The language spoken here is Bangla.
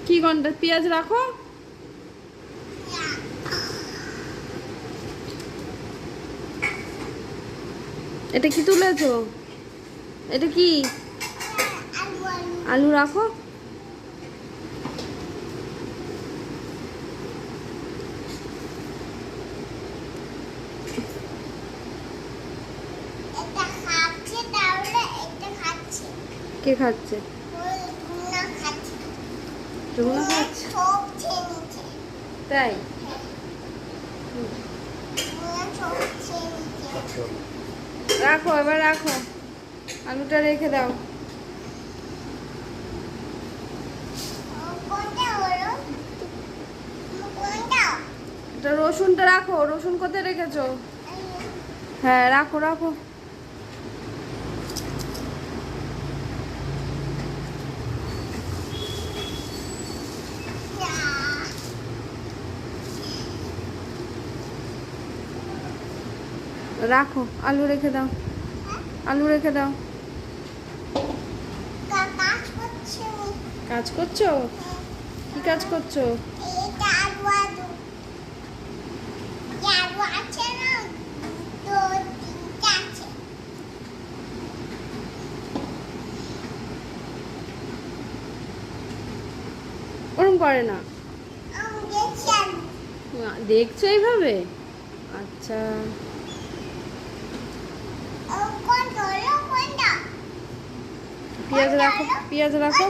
কি ঘন্টা পেঁয়াজ রাখো। এটা কি তুলেছো? এটা কি? আলু রাখো। কে খাচ্ছে? রুনা খাচ্ছে। তাই? রাখো, এবার রাখো, আলুটা রেখে দাও। এটা রসুনটা রাখো। রসুন কোথায় রেখেছো? হ্যাঁ, রাখো রাখো। রাখো, আলু রেখে দাও। আলু রেখে দাও। কাজ করছো? কি কাজ করছো? ওরম করে না। দেখছো এইভাবে? আচ্ছা, পেঁয়াজ রাখো, পেঁয়াজ রাখো।